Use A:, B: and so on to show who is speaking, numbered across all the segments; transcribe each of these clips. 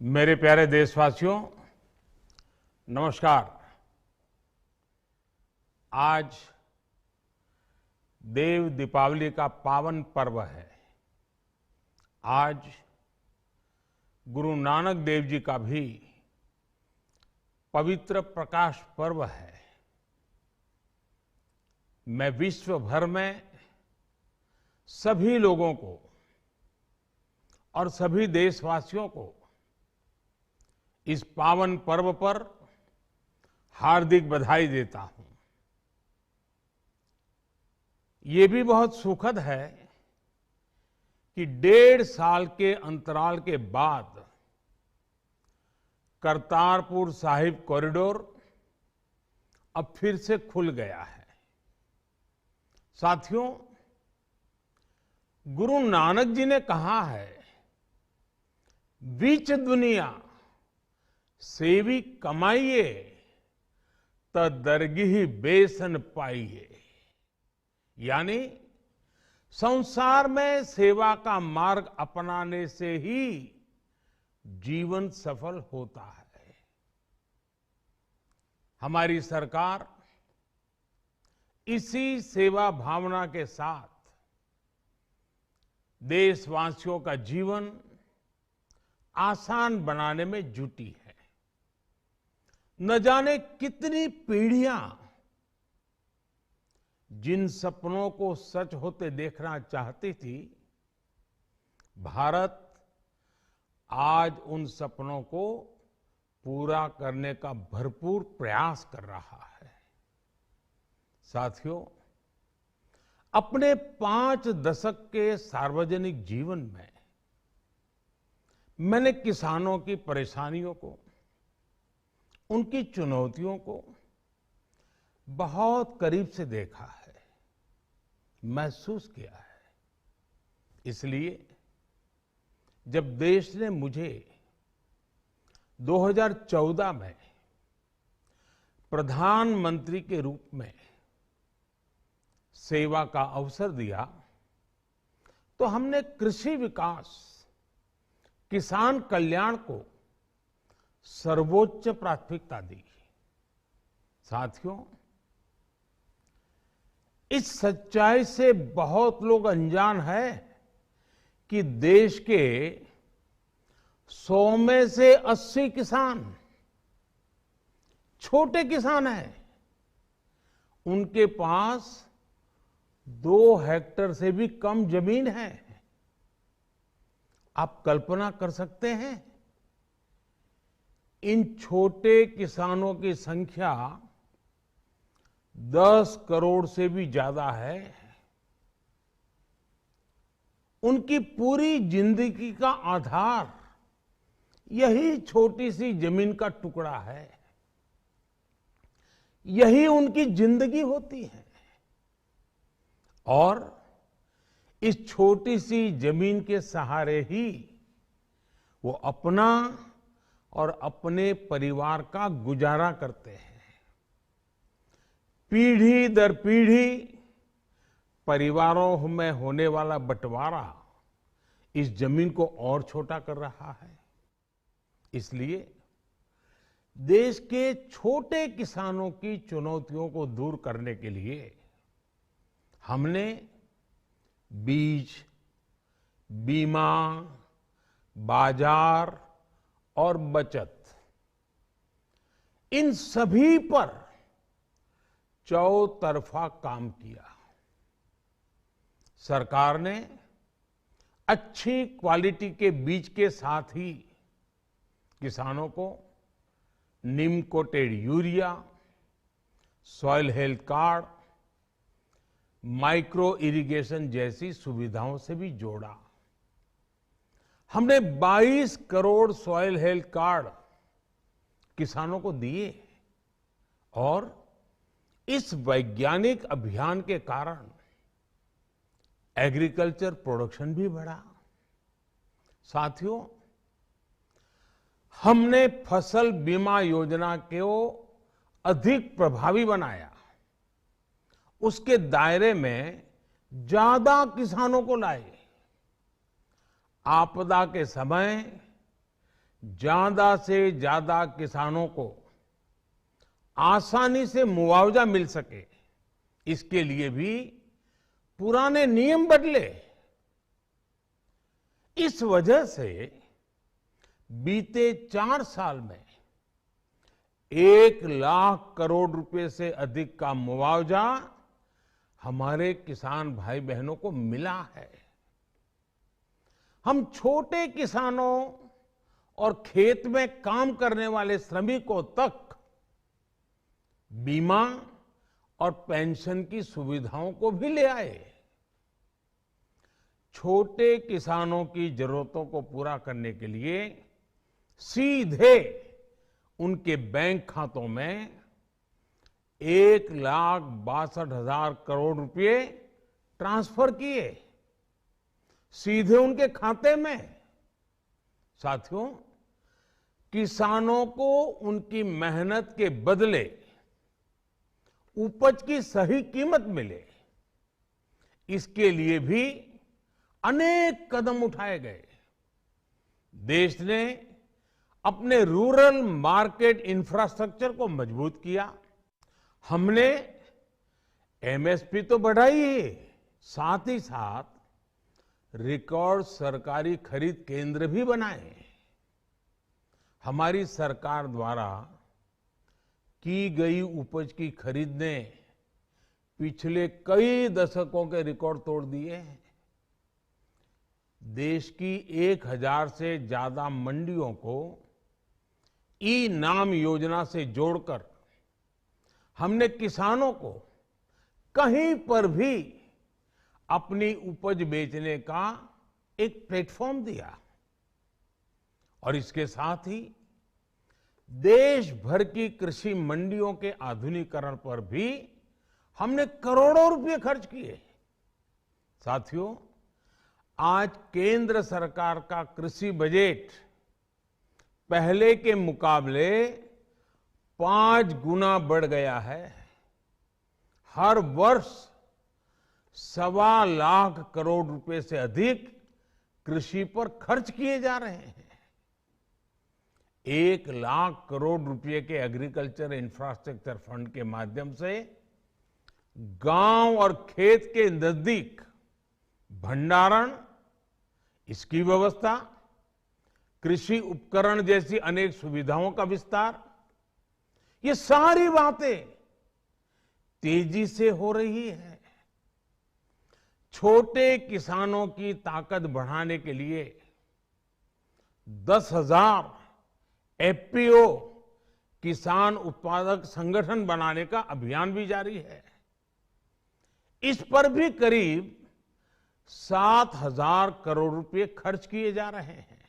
A: मेरे प्यारे देशवासियों, नमस्कार। आज देव दीपावली का पावन पर्व है। आज गुरु नानक देव जी का भी पवित्र प्रकाश पर्व है। मैं विश्व भर में सभी लोगों को और सभी देशवासियों को इस पावन पर्व पर हार्दिक बधाई देता हूं। ये भी बहुत सुखद है कि 1.5 साल के अंतराल के बाद करतारपुर साहिब कॉरिडोर अब फिर से खुल गया है। साथियों, गुरु नानक जी ने कहा है, बीच दुनिया सेवी कमाइए त दरगिही बेसन पाइए। यानी संसार में सेवा का मार्ग अपनाने से ही जीवन सफल होता है। हमारी सरकार इसी सेवा भावना के साथ देशवासियों का जीवन आसान बनाने में जुटी है। न जाने कितनी पीढ़ियां जिन सपनों को सच होते देखना चाहती थी, भारत आज उन सपनों को पूरा करने का भरपूर प्रयास कर रहा है। साथियों, अपने 5 दशक के सार्वजनिक जीवन में मैंने किसानों की परेशानियों को, उनकी चुनौतियों को बहुत करीब से देखा है, महसूस किया है। इसलिए जब देश ने मुझे 2014 में प्रधानमंत्री के रूप में सेवा का अवसर दिया, तो हमने कृषि विकास, किसान कल्याण को सर्वोच्च प्राथमिकता दी। साथियों, इस सच्चाई से बहुत लोग अनजान है कि देश के 100 में से 80 किसान छोटे किसान हैं। उनके पास 2 हेक्टेयर से भी कम जमीन है। आप कल्पना कर सकते हैं, इन छोटे किसानों की संख्या 10 करोड़ से भी ज्यादा है। उनकी पूरी जिंदगी का आधार यही छोटी सी जमीन का टुकड़ा है। यही उनकी जिंदगी होती है। और इस छोटी सी जमीन के सहारे ही वो अपना और अपने परिवार का गुजारा करते हैं। पीढ़ी दर पीढ़ी परिवारों में होने वाला बंटवारा इस जमीन को और छोटा कर रहा है। इसलिए देश के छोटे किसानों की चुनौतियों को दूर करने के लिए हमने बीज, बीमा, बाजार और बचत, इन सभी पर चौतरफा काम किया। सरकार ने अच्छी क्वालिटी के बीज के साथ ही किसानों को neem coated urea, soil health card, micro irrigation जैसी सुविधाओं से भी जोड़ा। हमने 22 करोड़ सॉइल हेल्थ कार्ड किसानों को दिए और इस वैज्ञानिक अभियान के कारण एग्रीकल्चर प्रोडक्शन भी बढ़ा। साथियों, हमने फसल बीमा योजना को अधिक प्रभावी बनाया। उसके दायरे में ज्यादा किसानों को लाए। आपदा के समय ज्यादा से ज्यादा किसानों को आसानी से मुआवजा मिल सके, इसके लिए भी पुराने नियम बदले। इस वजह से बीते 4 साल में 1 लाख करोड़ रुपए से अधिक का मुआवजा हमारे किसान भाई बहनों को मिला है। हम छोटे किसानों और खेत में काम करने वाले श्रमिकों तक बीमा और पेंशन की सुविधाओं को भी ले आए। छोटे किसानों की जरूरतों को पूरा करने के लिए सीधे उनके बैंक खातों में 1,62,000 करोड़ रुपए ट्रांसफर किए, सीधे उनके खाते में। साथियों, किसानों को उनकी मेहनत के बदले उपज की सही कीमत मिले, इसके लिए भी अनेक कदम उठाए गए। देश ने अपने रूरल मार्केट इंफ्रास्ट्रक्चर को मजबूत किया। हमने एमएसपी तो बढ़ाई ही, साथ ही साथ रिकॉर्ड सरकारी खरीद केंद्र भी बनाए। हमारी सरकार द्वारा की गई उपज की खरीद ने पिछले कई दशकों के रिकॉर्ड तोड़ दिए हैं। देश की 1,000 से ज्यादा मंडियों को ई नाम योजना से जोड़कर हमने किसानों को कहीं पर भी अपनी उपज बेचने का एक प्लेटफॉर्म दिया। और इसके साथ ही देश भर की कृषि मंडियों के आधुनिकीकरण पर भी हमने करोड़ों रुपए खर्च किए। साथियों, आज केंद्र सरकार का कृषि बजट पहले के मुकाबले 5 गुना बढ़ गया है। हर वर्ष 1.25 लाख करोड़ रुपए से अधिक कृषि पर खर्च किए जा रहे हैं। 1 लाख करोड़ रुपए के एग्रीकल्चर इंफ्रास्ट्रक्चर फंड के माध्यम से गांव और खेत के नजदीक भंडारण, इसकी व्यवस्था, कृषि उपकरण जैसी अनेक सुविधाओं का विस्तार, ये सारी बातें तेजी से हो रही है। छोटे किसानों की ताकत बढ़ाने के लिए 10,000 एफपीओ किसान उत्पादक संगठन बनाने का अभियान भी जारी है। इस पर भी करीब 7,000 करोड़ रुपए खर्च किए जा रहे हैं।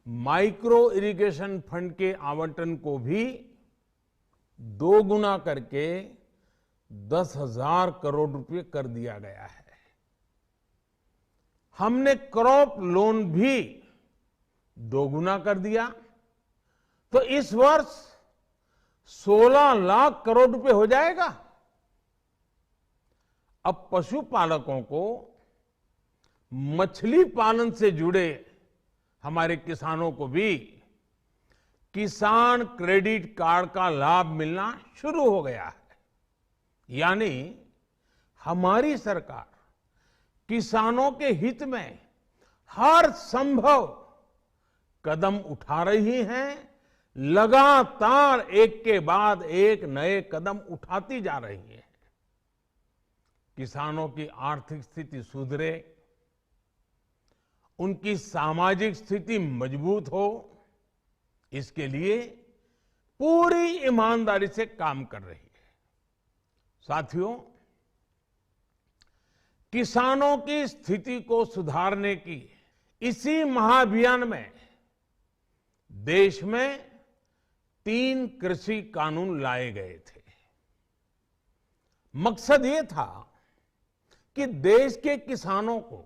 A: माइक्रो इरिगेशन फंड के आवंटन को भी 2 गुना करके 10,000 करोड़ रुपए कर दिया गया है। हमने क्रॉप लोन भी 2 गुना कर दिया, तो इस वर्ष 16 लाख करोड़ रुपए हो जाएगा। अब पशुपालकों को मछली पालन से जुड़े हमारे किसानों को भी किसान क्रेडिट कार्ड का लाभ मिलना शुरू हो गया है। यानी हमारी सरकार किसानों के हित में हर संभव कदम उठा रही है, लगातार एक के बाद एक नए कदम उठाती जा रही है। किसानों की आर्थिक स्थिति सुधरे, उनकी सामाजिक स्थिति मजबूत हो, इसके लिए पूरी ईमानदारी से काम कर रही है। साथियों, किसानों की स्थिति को सुधारने की इसी महाअभियान में देश में 3 कृषि कानून लाए गए थे। मकसद ये था कि देश के किसानों को,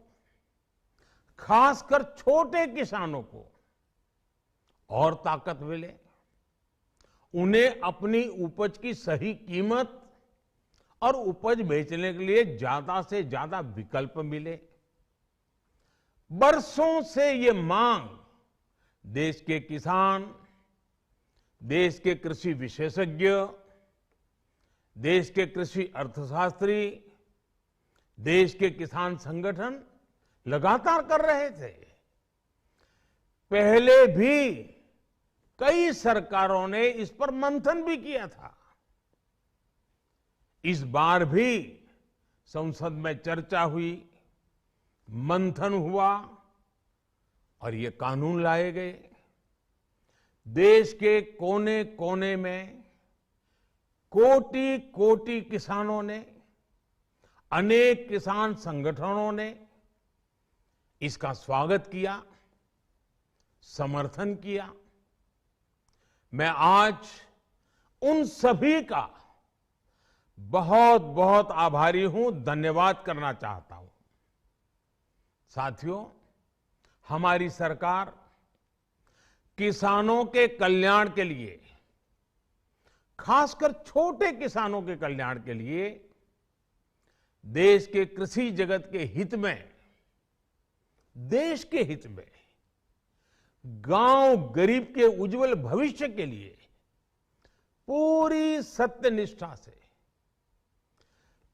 A: खासकर छोटे किसानों को और ताकत मिले, उन्हें अपनी उपज की सही कीमत और उपज बेचने के लिए ज्यादा से ज्यादा विकल्प मिले। बरसों से ये मांग देश के किसान, देश के कृषि विशेषज्ञ, देश के कृषि अर्थशास्त्री, देश के किसान संगठन लगातार कर रहे थे। पहले भी कई सरकारों ने इस पर मंथन भी किया था। इस बार भी संसद में चर्चा हुई, मंथन हुआ और ये कानून लाए गए। देश के कोने कोने में कोटि कोटि किसानों ने, अनेक किसान संगठनों ने इसका स्वागत किया, समर्थन किया। मैं आज उन सभी का बहुत बहुत आभारी हूं, धन्यवाद करना चाहता हूं। साथियों, हमारी सरकार किसानों के कल्याण के लिए, खासकर छोटे किसानों के कल्याण के लिए, देश के कृषि जगत के हित में, देश के हित में, गांव गरीब के उज्जवल भविष्य के लिए पूरी सत्यनिष्ठा से,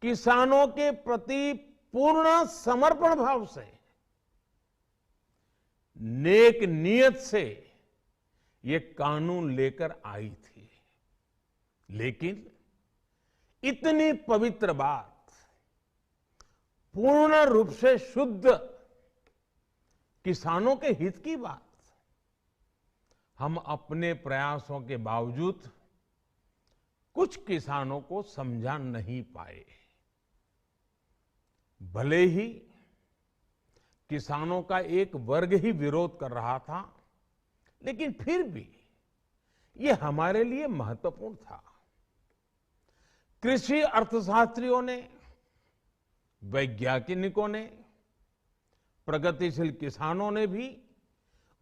A: किसानों के प्रति पूर्ण समर्पण भाव से, नेक नियत से ये कानून लेकर आई थी। लेकिन इतनी पवित्र बात, पूर्ण रूप से शुद्ध किसानों के हित की बात, हम अपने प्रयासों के बावजूद कुछ किसानों को समझा नहीं पाए। भले ही किसानों का एक वर्ग ही विरोध कर रहा था, लेकिन फिर भी ये हमारे लिए महत्वपूर्ण था। कृषि अर्थशास्त्रियों ने, वैज्ञानिकों ने, प्रगतिशील किसानों ने भी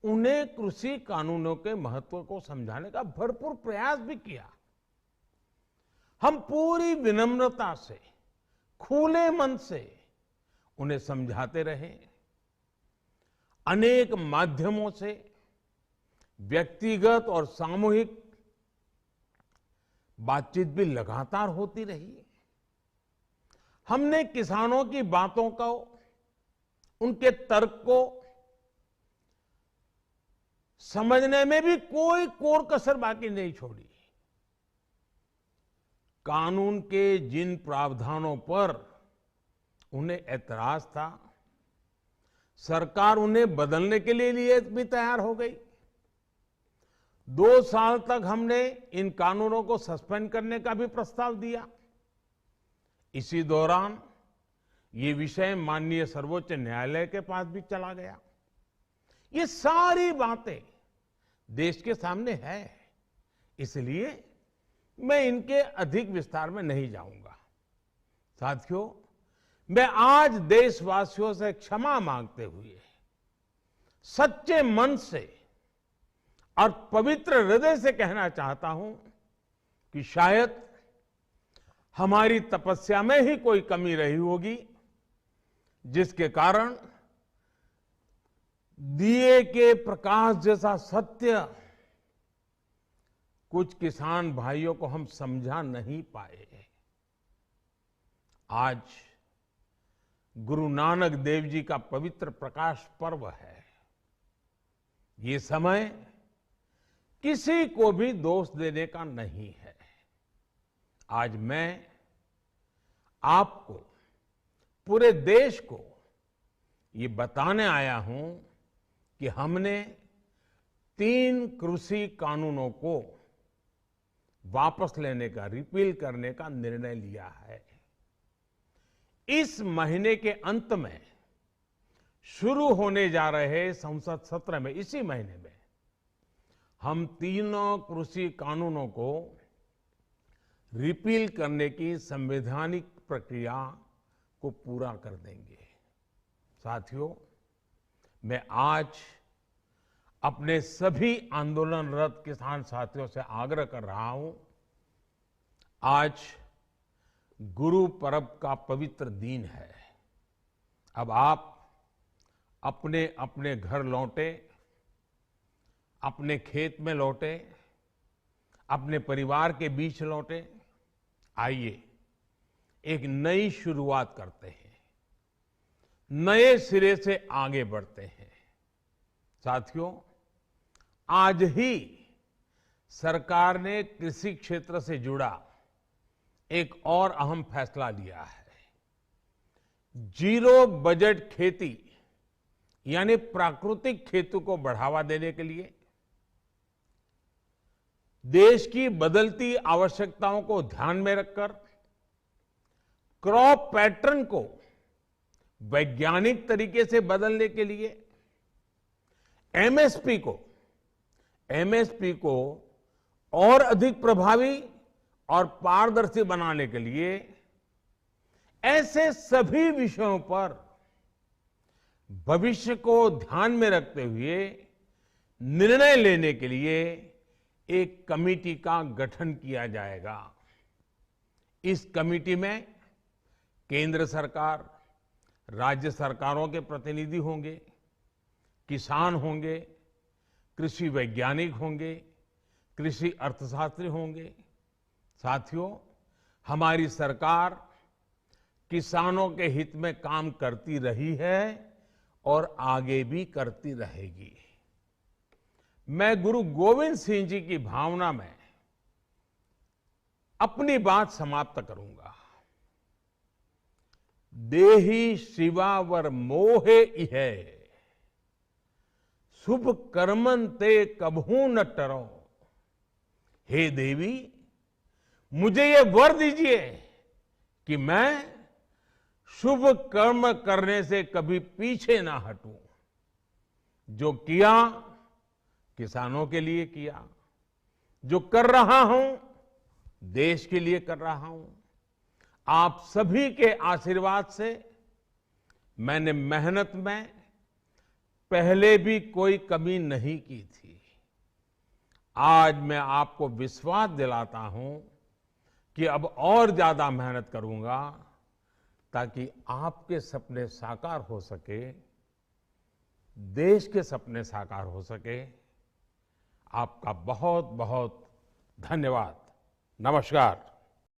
A: उन्हें कृषि कानूनों के महत्व को समझाने का भरपूर प्रयास भी किया। हम पूरी विनम्रता से, खुले मन से उन्हें समझाते रहे। अनेक माध्यमों से व्यक्तिगत और सामूहिक बातचीत भी लगातार होती रही। हमने किसानों की बातों को, उनके तर्क को समझने में भी कोई कोर कसर बाकी नहीं छोड़ी। कानून के जिन प्रावधानों पर उन्हें ऐतराज था, सरकार उन्हें बदलने के लिए भी तैयार हो गई। 2 साल तक हमने इन कानूनों को सस्पेंड करने का भी प्रस्ताव दिया। इसी दौरान ये विषय माननीय सर्वोच्च न्यायालय के पास भी चला गया। ये सारी बातें देश के सामने है, इसलिए मैं इनके अधिक विस्तार में नहीं जाऊंगा। साथियों, मैं आज देशवासियों से क्षमा मांगते हुए सच्चे मन से और पवित्र हृदय से कहना चाहता हूं कि शायद हमारी तपस्या में ही कोई कमी रही होगी, जिसके कारण दिए के प्रकाश जैसा सत्य कुछ किसान भाइयों को हम समझा नहीं पाए। आज गुरु नानक देव जी का पवित्र प्रकाश पर्व है। ये समय किसी को भी दोष देने का नहीं है। आज मैं आपको, पूरे देश को ये बताने आया हूं कि हमने 3 कृषि कानूनों को वापस लेने का, रिपील करने का निर्णय लिया है। इस महीने के अंत में शुरू होने जा रहे संसद सत्र में, इसी महीने में, हम 3 कृषि कानूनों को रिपील करने की संवैधानिक प्रक्रिया को पूरा कर देंगे। साथियों, मैं आज अपने सभी आंदोलनरत किसान साथियों से आग्रह कर रहा हूं, आज गुरु पर्व का पवित्र दिन है। अब आप अपने अपने घर लौटे, अपने खेत में लौटे, अपने परिवार के बीच लौटे। आइए एक नई शुरुआत करते हैं, नए सिरे से आगे बढ़ते हैं। साथियों, आज ही सरकार ने कृषि क्षेत्र से जुड़ा एक और अहम फैसला लिया है। जीरो बजट खेती यानी प्राकृतिक खेती को बढ़ावा देने के लिए देश की बदलती आवश्यकताओं को ध्यान में रखकर क्रॉप पैटर्न को वैज्ञानिक तरीके से बदलने के लिए एमएसपी को और अधिक प्रभावी और पारदर्शी बनाने के लिए ऐसे सभी विषयों पर भविष्य को ध्यान में रखते हुए निर्णय लेने के लिए एक कमेटी का गठन किया जाएगा। इस कमेटी में केंद्र सरकार, राज्य सरकारों के प्रतिनिधि होंगे, किसान होंगे, कृषि वैज्ञानिक होंगे, कृषि अर्थशास्त्री होंगे। साथियों, हमारी सरकार किसानों के हित में काम करती रही है और आगे भी करती रहेगी। मैं गुरु गोविंद सिंह जी की भावना में अपनी बात समाप्त करूंगा। देहि शिवावर मोहे इहे, शुभ कर्मन ते कबहू न टरो। हे देवी, मुझे ये वर दीजिए कि मैं शुभ कर्म करने से कभी पीछे ना हटूं। जो किया किसानों के लिए किया, जो कर रहा हूं देश के लिए कर रहा हूं। आप सभी के आशीर्वाद से मैंने मेहनत में पहले भी कोई कमी नहीं की थी। आज मैं आपको विश्वास दिलाता हूं कि अब और ज्यादा मेहनत करूंगा ताकि आपके सपने साकार हो सके, देश के सपने साकार हो सके। आपका बहुत बहुत धन्यवाद। नमस्कार।